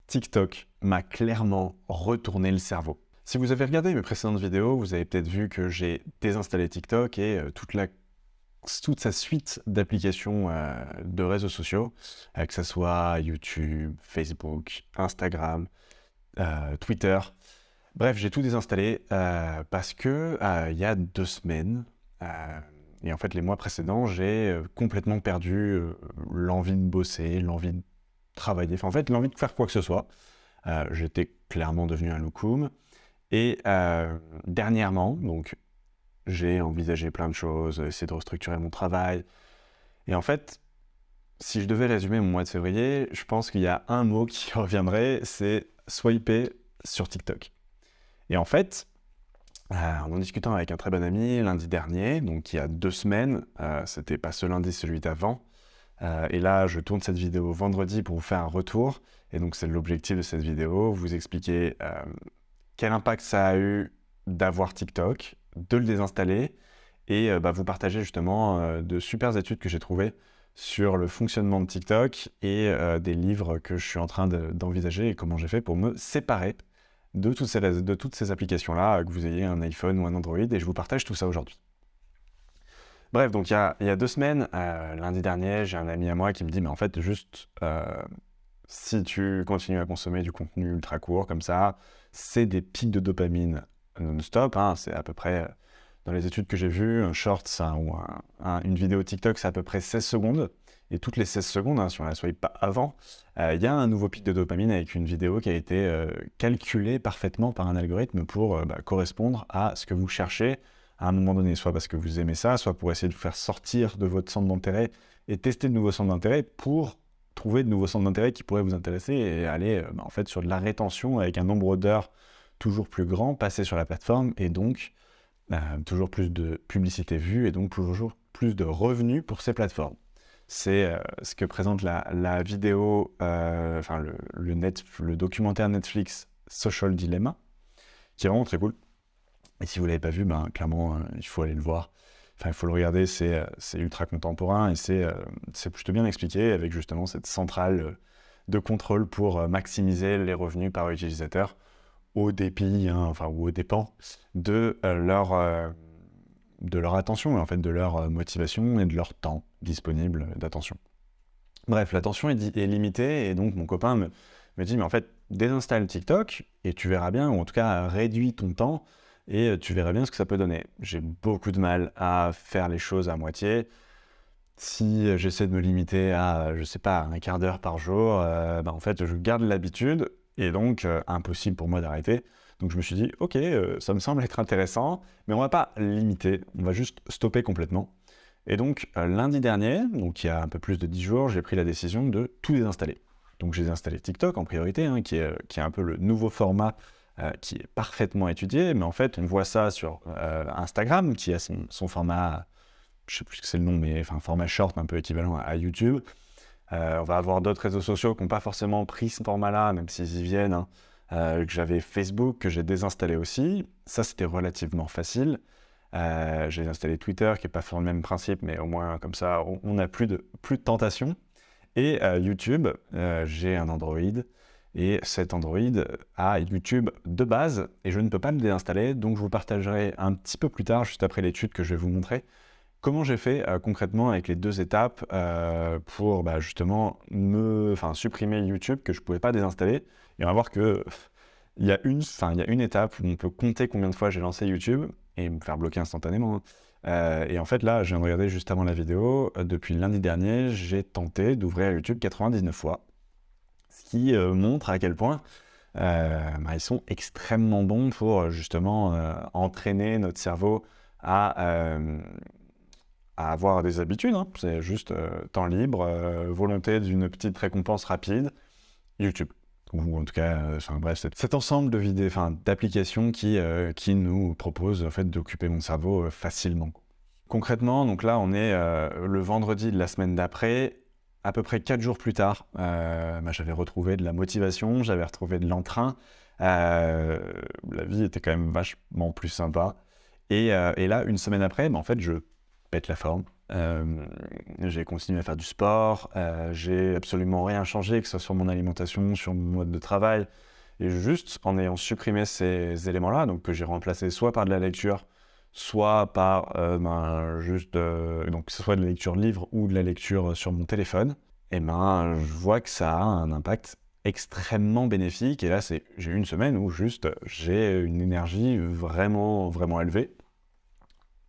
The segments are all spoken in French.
TikTok m'a clairement retourné le cerveau. Si vous avez regardé mes précédentes vidéos, vous avez peut-être vu que j'ai désinstallé TikTok et toute sa suite d'applications de réseaux sociaux, que ce soit YouTube, Facebook, Instagram, Twitter. Bref, j'ai tout désinstallé parce que il y a 2 semaines, et en fait les mois précédents, j'ai complètement perdu l'envie de bosser, l'envie de travailler, enfin en fait l'envie de faire quoi que ce soit. J'étais clairement devenu un loukoum. Et dernièrement, donc j'ai envisagé plein de choses, essayé de restructurer mon travail. Et en fait, si je devais résumer mon mois de février, je pense qu'il y a un mot qui reviendrait, c'est swiper sur TikTok. Et en fait, en discutant avec un très bon ami lundi dernier, donc il y a 2 semaines, c'était pas ce lundi, celui d'avant, et là je tourne cette vidéo vendredi pour vous faire un retour, et donc c'est l'objectif de cette vidéo, vous expliquer quel impact ça a eu d'avoir TikTok, de le désinstaller, et vous partager justement de super études que j'ai trouvées sur le fonctionnement de TikTok et des livres que je suis en train d'envisager et comment j'ai fait pour me séparer de toutes ces applications-là, que vous ayez un iPhone ou un Android, et je vous partage tout ça aujourd'hui. Bref, donc il y a 2 semaines, lundi dernier, j'ai un ami à moi qui me dit, mais en fait, juste, si tu continues à consommer du contenu ultra court comme ça, c'est des pics de dopamine non-stop, hein, c'est à peu près, dans les études que j'ai vues, un short ou une vidéo TikTok, c'est à peu près 16 secondes, et toutes les 16 secondes, si on ne la swipe pas avant, il y a un nouveau pic de dopamine avec une vidéo qui a été calculée parfaitement par un algorithme pour correspondre à ce que vous cherchez à un moment donné, soit parce que vous aimez ça, soit pour essayer de vous faire sortir de votre centre d'intérêt et tester de nouveaux centres d'intérêt pour trouver de nouveaux centres d'intérêt qui pourraient vous intéresser et aller en fait sur de la rétention avec un nombre d'heures toujours plus grand passé sur la plateforme et donc toujours plus de publicité vue et donc toujours plus de revenus pour ces plateformes. C'est ce que présente la vidéo, le documentaire Netflix Social Dilemma, qui est vraiment très cool. Et si vous ne l'avez pas vu, clairement, il faut aller le voir. Enfin, il faut le regarder, c'est ultra contemporain et c'est plutôt bien expliqué avec justement cette centrale de contrôle pour maximiser les revenus par utilisateur au dépit, ou aux dépens de leur attention, en fait, de leur motivation et de leur temps disponible d'attention. Bref, l'attention est limitée et donc mon copain me dit, mais en fait, désinstalle TikTok et tu verras bien, ou en tout cas réduis ton temps et tu verras bien ce que ça peut donner. J'ai beaucoup de mal à faire les choses à moitié. Si j'essaie de me limiter à, je sais pas, un quart d'heure par jour, en fait, je garde l'habitude et donc impossible pour moi d'arrêter. Donc je me suis dit, ok, ça me semble être intéressant, mais on va pas limiter, on va juste stopper complètement. Et donc lundi dernier, donc il y a un peu plus de 10 jours, j'ai pris la décision de tout désinstaller. Donc j'ai désinstallé TikTok en priorité, qui est un peu le nouveau format qui est parfaitement étudié, mais en fait on voit ça sur Instagram, qui a son format, je sais plus ce que c'est le nom, mais enfin format short un peu équivalent à YouTube. On va avoir d'autres réseaux sociaux qui n'ont pas forcément pris ce format-là, même s'ils y viennent, que j'avais Facebook, que j'ai désinstallé aussi. Ça, c'était relativement facile. J'ai installé Twitter, qui n'est pas sur le même principe, mais au moins, comme ça, on n'a plus de tentation. Et YouTube, j'ai un Android, et cet Android a YouTube de base, et je ne peux pas le déinstaller, donc je vous partagerai un petit peu plus tard, juste après l'étude que je vais vous montrer, comment j'ai fait concrètement avec les 2 étapes pour justement supprimer YouTube que je ne pouvais pas désinstaller. Et on va voir que il y a une étape où on peut compter combien de fois j'ai lancé YouTube et me faire bloquer instantanément. Et en fait là, je viens de regarder juste avant la vidéo, depuis lundi dernier, j'ai tenté d'ouvrir YouTube 99 fois. Ce qui montre à quel point ils sont extrêmement bons pour justement entraîner notre cerveau à avoir des habitudes, c'est juste temps libre, volonté d'une petite récompense rapide, YouTube. Ou en tout cas, bref, cet ensemble d'applications qui nous propose en fait d'occuper mon cerveau facilement. Concrètement, donc là on est le vendredi de la semaine d'après, à peu près 4 jours plus tard, j'avais retrouvé de la motivation, j'avais retrouvé de l'entrain, la vie était quand même vachement plus sympa. Et là, une semaine après, en fait, je pète la forme. J'ai continué à faire du sport, j'ai absolument rien changé, que ce soit sur mon alimentation, sur mon mode de travail. Et juste en ayant supprimé ces éléments-là, donc que j'ai remplacé soit par de la lecture, soit par donc que ce soit de la lecture de livre ou de la lecture sur mon téléphone, et je vois que ça a un impact extrêmement bénéfique. Et là, j'ai eu une semaine où juste j'ai une énergie vraiment, vraiment élevée.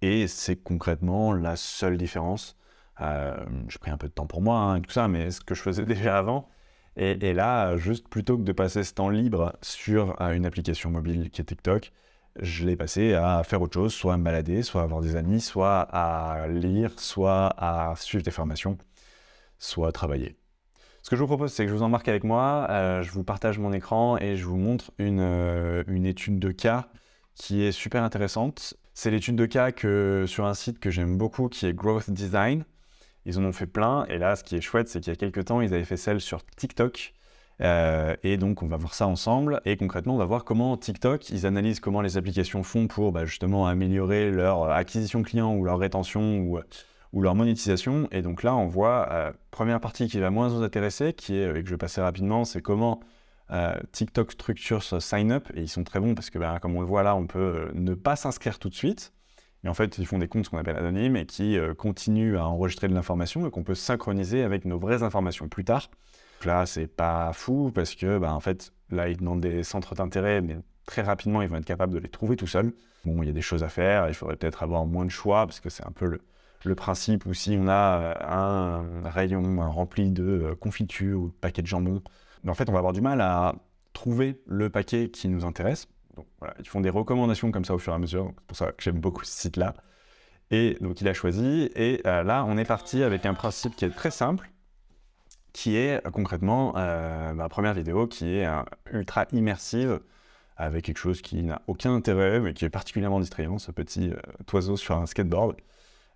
Et c'est concrètement la seule différence. J'ai pris un peu de temps pour moi et tout ça, mais ce que je faisais déjà avant. Et là, juste plutôt que de passer ce temps libre sur une application mobile qui est TikTok, je l'ai passé à faire autre chose, soit à me balader, soit à avoir des amis, soit à lire, soit à suivre des formations, soit à travailler. Ce que je vous propose, c'est que je vous embarque avec moi, je vous partage mon écran et je vous montre une étude de cas qui est super intéressante. C'est l'étude de cas sur un site que j'aime beaucoup, qui est Growth Design. Ils en ont fait plein, et là, ce qui est chouette, c'est qu'il y a quelques temps, ils avaient fait celle sur TikTok. Et donc, on va voir ça ensemble. Et concrètement, on va voir comment TikTok, ils analysent comment les applications font pour justement améliorer leur acquisition client ou leur rétention ou leur monétisation. Et donc là, on voit, première partie qui va moins nous intéresser, et que je vais passer rapidement, c'est comment TikTok structure ce sign-up. Et ils sont très bons parce que, comme on le voit là, on peut ne pas s'inscrire tout de suite. Et en fait, ils font des comptes qu'on appelle anonymes et qui continuent à enregistrer de l'information et qu'on peut synchroniser avec nos vraies informations plus tard. Donc là, c'est pas fou parce que, en fait, là, ils demandent des centres d'intérêt, mais très rapidement, ils vont être capables de les trouver tout seuls. Bon, il y a des choses à faire, il faudrait peut-être avoir moins de choix parce que c'est un peu le principe où si on a un rayon rempli de confitures ou de paquets de jambon, mais en fait, on va avoir du mal à trouver le paquet qui nous intéresse. Donc voilà, ils font des recommandations comme ça au fur et à mesure, c'est pour ça que j'aime beaucoup ce site-là. Et donc il a choisi, et là on est parti avec un principe qui est très simple, qui est concrètement ma première vidéo qui est ultra immersive, avec quelque chose qui n'a aucun intérêt, mais qui est particulièrement distrayant, ce petit oiseau sur un skateboard,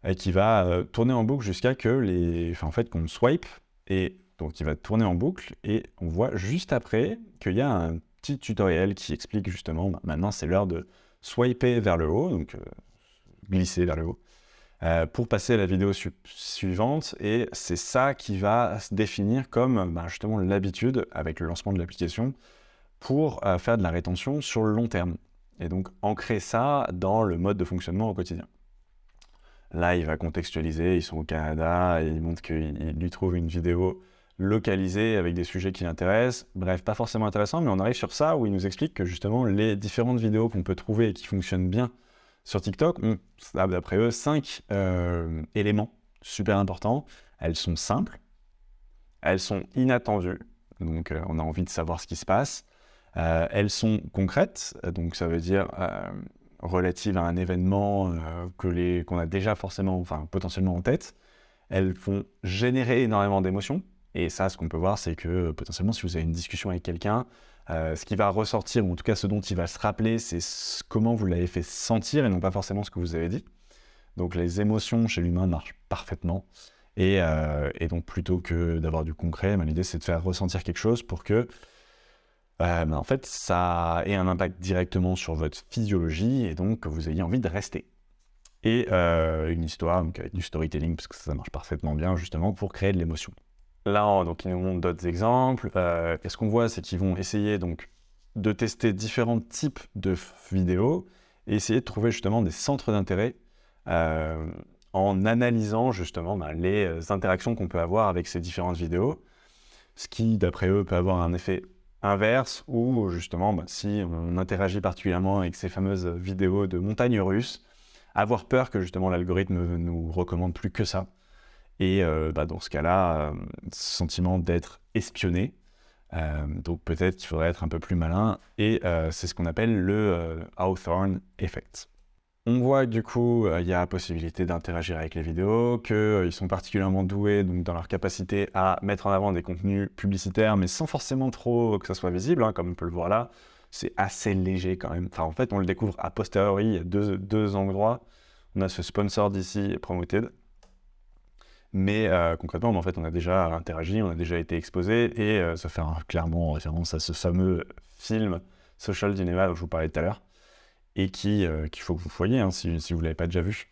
et qui va tourner en boucle jusqu'à que qu'on swipe, et donc il va tourner en boucle, et on voit juste après qu'il y a un petit tutoriel qui explique justement, maintenant c'est l'heure de swiper vers le haut, donc glisser vers le haut, pour passer à la vidéo suivante, et c'est ça qui va se définir comme justement l'habitude avec le lancement de l'application pour faire de la rétention sur le long terme, et donc ancrer ça dans le mode de fonctionnement au quotidien. Là, il va contextualiser, ils sont au Canada, et il montre qu'il lui trouve une vidéo localisée avec des sujets qui l'intéressent. Bref, pas forcément intéressant, mais on arrive sur ça où il nous explique que justement les différentes vidéos qu'on peut trouver et qui fonctionnent bien sur TikTok ont, d'après eux, 5 éléments super importants. Elles sont simples, elles sont inattendues, donc on a envie de savoir ce qui se passe. Elles sont concrètes, donc ça veut dire relatives à un événement qu'on a déjà potentiellement en tête. Elles vont générer énormément d'émotions. Et ça, ce qu'on peut voir, c'est que potentiellement, si vous avez une discussion avec quelqu'un, ce qui va ressortir, ou en tout cas ce dont il va se rappeler, c'est comment vous l'avez fait sentir et non pas forcément ce que vous avez dit. Donc les émotions chez l'humain marchent parfaitement. Et donc plutôt que d'avoir du concret, l'idée c'est de faire ressentir quelque chose pour que en fait, ça ait un impact directement sur votre physiologie et donc que vous ayez envie de rester. Et une histoire, donc avec du storytelling, parce que ça marche parfaitement bien justement pour créer de l'émotion. Là, donc, ils nous montrent d'autres exemples. Et ce qu'on voit, c'est qu'ils vont essayer donc, de tester différents types de vidéos et essayer de trouver justement des centres d'intérêt en analysant justement les interactions qu'on peut avoir avec ces différentes vidéos, ce qui, d'après eux, peut avoir un effet inverse où justement, si on interagit particulièrement avec ces fameuses vidéos de montagnes russes, avoir peur que justement l'algorithme ne nous recommande plus que ça. Et dans ce cas-là, sentiment d'être espionné. Donc peut-être qu'il faudrait être un peu plus malin. Et c'est ce qu'on appelle le Hawthorne Effect. On voit que du coup, il y a la possibilité d'interagir avec les vidéos, qu'ils sont particulièrement doués donc, dans leur capacité à mettre en avant des contenus publicitaires, mais sans forcément trop que ça soit visible, comme on peut le voir là. C'est assez léger quand même. Enfin, en fait, on le découvre a posteriori, il y a deux endroits. On a ce sponsored ici et promoted. Mais concrètement, en fait, on a déjà interagi, on a déjà été exposé, et ça fait clairement référence à ce fameux film Social Dilemma dont je vous parlais tout à l'heure, et qu'il faut que vous voyiez si vous ne l'avez pas déjà vu.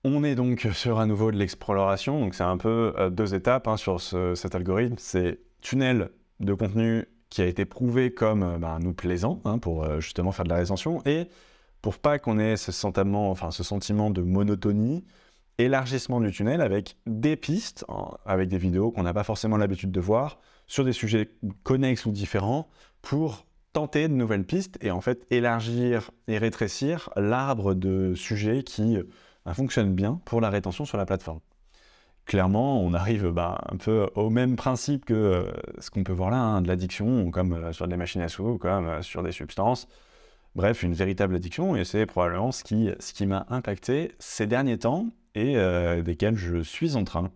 On est donc sur à nouveau de l'exploration, donc c'est un peu 2 étapes hein, sur cet algorithme. C'est tunnel de contenu qui a été prouvé comme nous plaisant hein, pour justement faire de la rétention et pour pas qu'on ait ce sentiment de monotonie, élargissement du tunnel avec des pistes, avec des vidéos qu'on n'a pas forcément l'habitude de voir, sur des sujets connexes ou différents, pour tenter de nouvelles pistes et en fait élargir et rétrécir l'arbre de sujets qui fonctionne bien pour la rétention sur la plateforme. Clairement, on arrive un peu au même principe que ce qu'on peut voir là, hein, de l'addiction, comme sur des machines à sous, comme sur des substances. Bref, une véritable addiction, et c'est probablement ce qui m'a impacté ces derniers temps, et desquels je suis en train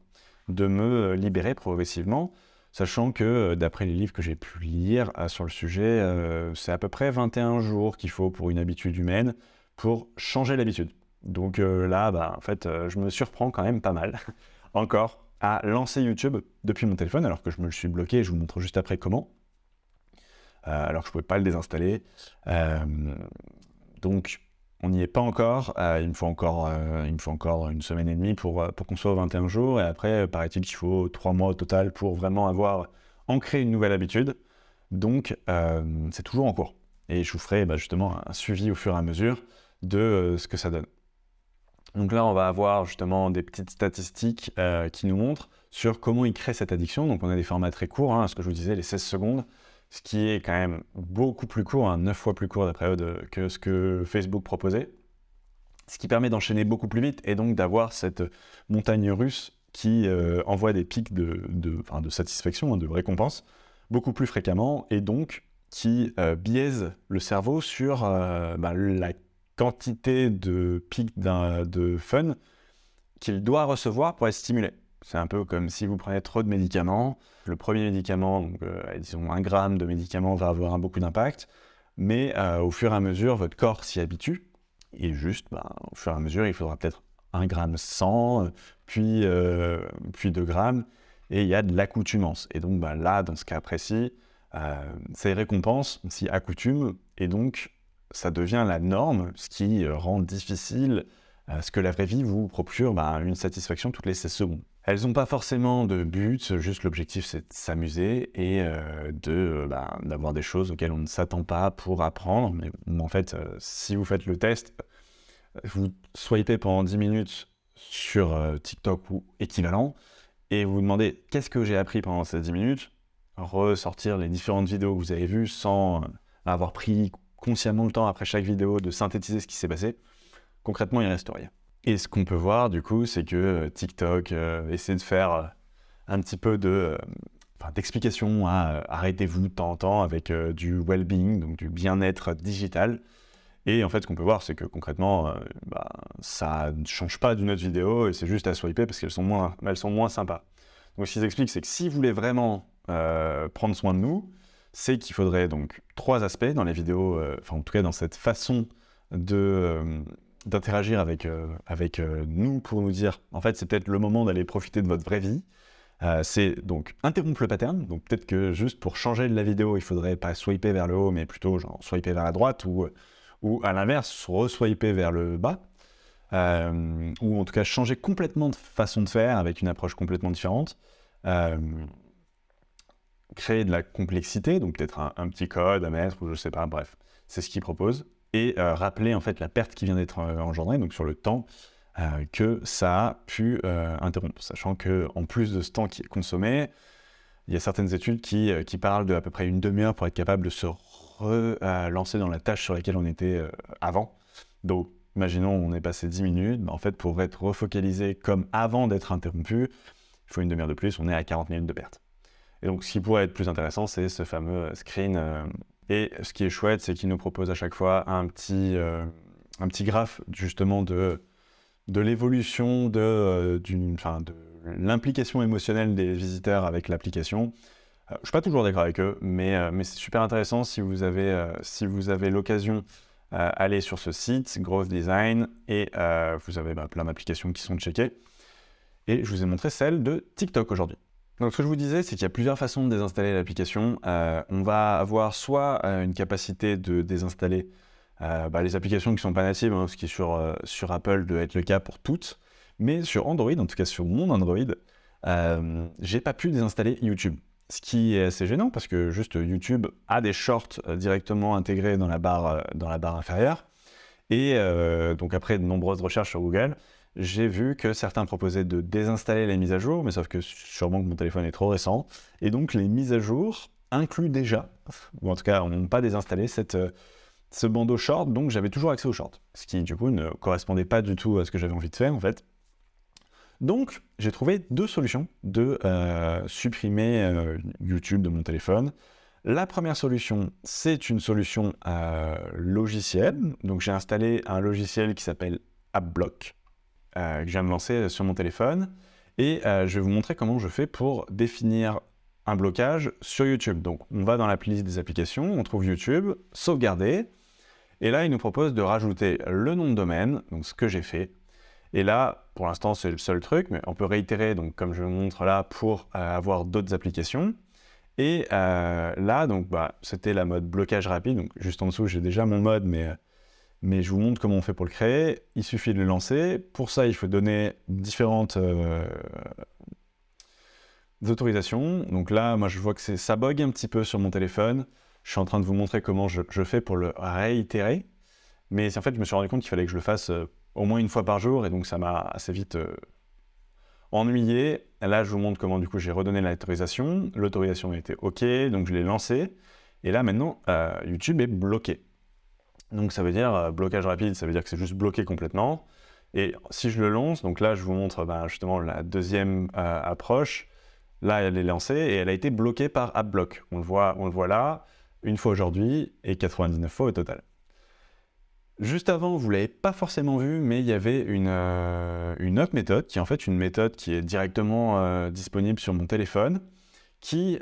de me libérer progressivement, sachant que d'après les livres que j'ai pu lire sur le sujet, c'est à peu près 21 jours qu'il faut pour une habitude humaine pour changer l'habitude. Donc là, en fait, je me surprends quand même pas mal, encore, à lancer YouTube depuis mon téléphone, alors que je me le suis bloqué, et je vous montre juste après comment, alors que je ne pouvais pas le désinstaller. Donc, on n'y est pas encore, il me faut encore une semaine et demie pour qu'on soit aux 21 jours, et après, paraît-il qu'il faut 3 mois au total pour vraiment avoir ancré une nouvelle habitude. Donc, c'est toujours en cours. Et je vous ferai justement un suivi au fur et à mesure de ce que ça donne. Donc là, on va avoir justement des petites statistiques qui nous montrent sur comment il crée cette addiction. Donc on a des formats très courts, hein, ce que je vous disais, les 16 secondes, ce qui est quand même beaucoup plus court, hein, 9 fois plus court d'après eux que ce que Facebook proposait, ce qui permet d'enchaîner beaucoup plus vite et donc d'avoir cette montagne russe qui envoie des pics de satisfaction, hein, de récompense, beaucoup plus fréquemment et donc qui biaise le cerveau sur la quantité de pics de fun qu'il doit recevoir pour être stimulé. C'est un peu comme si vous prenez trop de médicaments. Le premier médicament, donc, disons 1 gramme de médicament va avoir beaucoup d'impact, mais au fur et à mesure, votre corps s'y habitue, et juste, au fur et à mesure, il faudra peut-être 1 gramme 100, puis 2 grammes, et il y a de l'accoutumance. Et donc là, dans ce cas précis, ces récompenses s'y accoutument, et donc ça devient la norme, ce qui rend difficile ce que la vraie vie vous procure une satisfaction toutes les 16 secondes. Elles n'ont pas forcément de but, juste l'objectif c'est de s'amuser et d'avoir des choses auxquelles on ne s'attend pas pour apprendre. Mais en fait, si vous faites le test, vous swipez pendant 10 minutes sur TikTok ou équivalent et vous vous demandez qu'est-ce que j'ai appris pendant ces 10 minutes, ressortir les différentes vidéos que vous avez vues sans avoir pris consciemment le temps après chaque vidéo de synthétiser ce qui s'est passé, concrètement il reste rien. Et ce qu'on peut voir du coup, c'est que TikTok essaie de faire un petit peu d'explication à arrêtez-vous de temps en temps avec du well-being, donc du bien-être digital. Et en fait, ce qu'on peut voir, c'est que concrètement, ça ne change pas d'une autre vidéo et c'est juste à swiper parce qu'elles sont moins sympas. Donc ce qu'ils expliquent, c'est que si vous voulez vraiment prendre soin de nous, c'est qu'il faudrait donc 3 aspects dans les vidéos, en tout cas dans cette façon d'interagir avec nous pour nous dire, en fait, c'est peut-être le moment d'aller profiter de votre vraie vie. C'est donc interrompre le pattern, donc peut-être que juste pour changer de la vidéo, il faudrait pas swiper vers le haut, mais plutôt genre swiper vers la droite ou à l'inverse, re-swiper vers le bas, ou en tout cas changer complètement de façon de faire avec une approche complètement différente. Créer de la complexité, donc peut-être un petit code à mettre, ou je sais pas, bref, c'est ce qu'ils proposent, et rappeler en fait la perte qui vient d'être engendrée, donc sur le temps que ça a pu interrompre, sachant qu'en plus de ce temps qui est consommé, il y a certaines études qui parlent de à peu près une demi-heure pour être capable de se relancer dans la tâche sur laquelle on était avant. Donc, imaginons on est passé 10 minutes, en fait pour être refocalisé comme avant d'être interrompu, il faut une demi-heure de plus, on est à 40 minutes de perte. Et donc, ce qui pourrait être plus intéressant, c'est ce fameux screen. Et ce qui est chouette, c'est qu'il nous propose à chaque fois un petit graphe, justement, de l'évolution de l'implication émotionnelle des visiteurs avec l'application. Je ne suis pas toujours d'accord avec eux, mais c'est super intéressant si vous avez l'occasion aller sur ce site, Growth Design, et vous avez plein d'applications qui sont checkées. Et je vous ai montré celle de TikTok aujourd'hui. Donc ce que je vous disais, c'est qu'il y a plusieurs façons de désinstaller l'application. On va avoir soit une capacité de désinstaller les applications qui ne sont pas natives, hein, ce qui est sur Apple doit être le cas pour toutes. Mais sur Android, en tout cas sur mon Android, j'ai pas pu désinstaller YouTube. Ce qui est assez gênant parce que juste YouTube a des shorts directement intégrés dans la barre inférieure. Et donc après de nombreuses recherches sur Google, j'ai vu que certains proposaient de désinstaller les mises à jour, mais sauf que sûrement que mon téléphone est trop récent. Et donc les mises à jour incluent déjà, ou en tout cas n'ont pas désinstallé ce bandeau short, donc j'avais toujours accès aux shorts. Ce qui du coup ne correspondait pas du tout à ce que j'avais envie de faire en fait. Donc j'ai trouvé deux solutions de supprimer YouTube de mon téléphone. La première solution, c'est une solution logicielle. Donc j'ai installé un logiciel qui s'appelle AppBlock, que je viens de lancer sur mon téléphone. Et je vais vous montrer comment je fais pour définir un blocage sur YouTube. Donc on va dans la playlist des applications, on trouve YouTube, sauvegarder. Et là, il nous propose de rajouter le nom de domaine, donc ce que j'ai fait. Et là, pour l'instant, c'est le seul truc, mais on peut réitérer, donc comme je vous montre là, pour avoir d'autres applications. Et là, donc, c'était la mode blocage rapide. Donc, juste en dessous, j'ai déjà mon mode, mais je vous montre comment on fait pour le créer. Il suffit de le lancer. Pour ça, il faut donner différentes autorisations. Donc là, moi, je vois que ça bug un petit peu sur mon téléphone. Je suis en train de vous montrer comment je fais pour le réitérer. Mais en fait, je me suis rendu compte qu'il fallait que je le fasse au moins une fois par jour. Et donc, ça m'a assez vite ennuyé. Là, je vous montre comment du coup j'ai redonné l'autorisation. L'autorisation était OK, donc je l'ai lancé. Et là, maintenant, YouTube est bloqué. Donc ça veut dire blocage rapide, ça veut dire que c'est juste bloqué complètement. Et si je le lance, donc là, je vous montre justement la deuxième approche. Là, elle est lancée et elle a été bloquée par AppBlock. On le voit là, une fois aujourd'hui et 99 fois au total. Juste avant, vous ne l'avez pas forcément vu, mais il y avait une autre méthode, qui est en fait une méthode qui est directement disponible sur mon téléphone, qui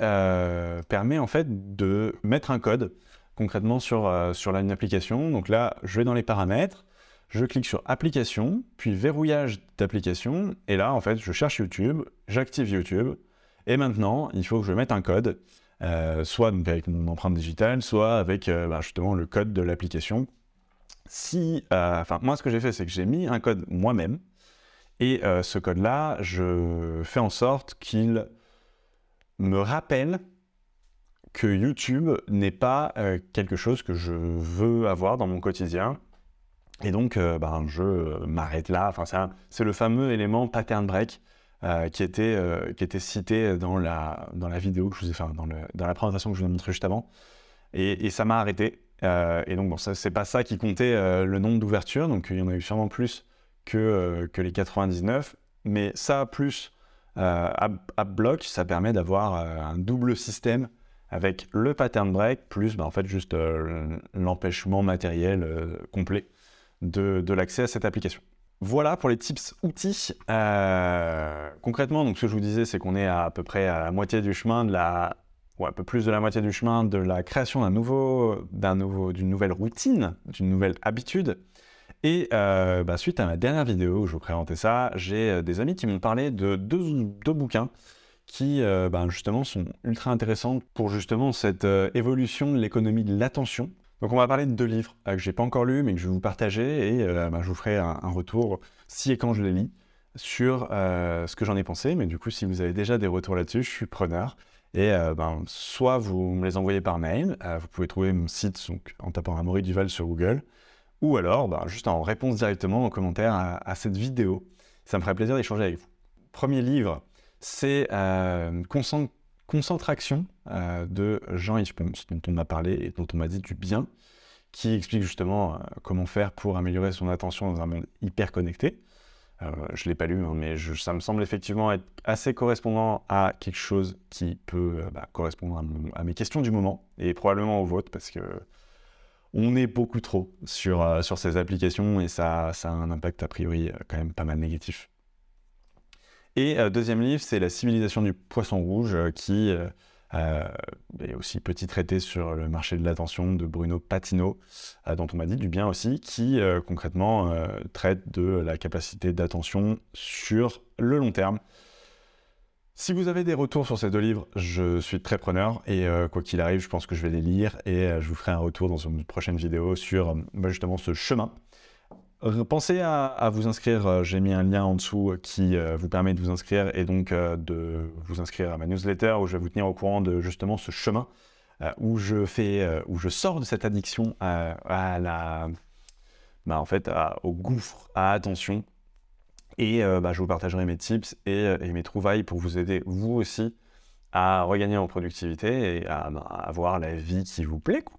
permet en fait de mettre un code concrètement sur une application. Donc là, je vais dans les paramètres, je clique sur application, puis verrouillage d'application, et là en fait, je cherche YouTube, j'active YouTube, et maintenant, il faut que je mette un code, soit donc avec mon empreinte digitale, soit avec justement le code de l'application. Moi, ce que j'ai fait, c'est que j'ai mis un code moi-même, et ce code-là, je fais en sorte qu'il me rappelle que YouTube n'est pas quelque chose que je veux avoir dans mon quotidien. Et donc, je m'arrête là. C'est le fameux élément pattern break qui était cité dans la vidéo que je vous ai fait, dans la présentation que je vous ai montrée juste avant. Et ça m'a arrêté. Et donc, c'est pas ça qui comptait le nombre d'ouvertures. Donc, il y en a eu sûrement plus que les 99. Mais ça, plus AppBlock, ça permet d'avoir un double système avec le pattern break, plus juste l'empêchement matériel complet de l'accès à cette application. Voilà pour les tips outils. Concrètement, donc, ce que je vous disais, c'est qu'on est à peu près à la moitié du chemin un peu plus de la moitié du chemin de la création d'une nouvelle routine, d'une nouvelle habitude. Et suite à ma dernière vidéo où je vous présentais ça, j'ai des amis qui m'ont parlé de deux bouquins qui justement sont ultra intéressants pour justement cette évolution de l'économie de l'attention. Donc on va parler de deux livres que je n'ai pas encore lus mais que je vais vous partager et je vous ferai un retour si et quand je les lis sur ce que j'en ai pensé. Mais du coup, si vous avez déjà des retours là-dessus, je suis preneur. Et soit vous me les envoyez par mail, vous pouvez trouver mon site donc, en tapant Amaury Duval sur Google, ou alors juste en réponse directement en commentaire à cette vidéo. Ça me ferait plaisir d'échanger avec vous. Premier livre, c'est Concentraction de Jean-Yves Pons, dont on m'a parlé et dont on m'a dit du bien, qui explique justement comment faire pour améliorer son attention dans un monde hyper connecté. Je ne l'ai pas lu, mais ça me semble effectivement être assez correspondant à quelque chose qui peut correspondre à mes questions du moment, et probablement aux vôtres, parce que on est beaucoup trop sur ces applications, et ça a un impact a priori quand même pas mal négatif. Et deuxième livre, c'est La civilisation du poisson rouge, qui est aussi petit traité sur le marché de l'attention de Bruno Patino, dont on m'a dit du bien aussi, qui concrètement traite de la capacité d'attention sur le long terme. Si vous avez des retours sur ces deux livres, je suis très preneur, et quoi qu'il arrive, je pense que je vais les lire, et je vous ferai un retour dans une prochaine vidéo sur justement ce chemin. Pensez à vous inscrire, j'ai mis un lien en dessous qui vous permet de vous inscrire et donc de vous inscrire à ma newsletter où je vais vous tenir au courant de justement ce chemin où je sors de cette addiction au gouffre à attention et je vous partagerai mes tips et mes trouvailles pour vous aider vous aussi à regagner en productivité et à avoir la vie qui vous plaît, quoi.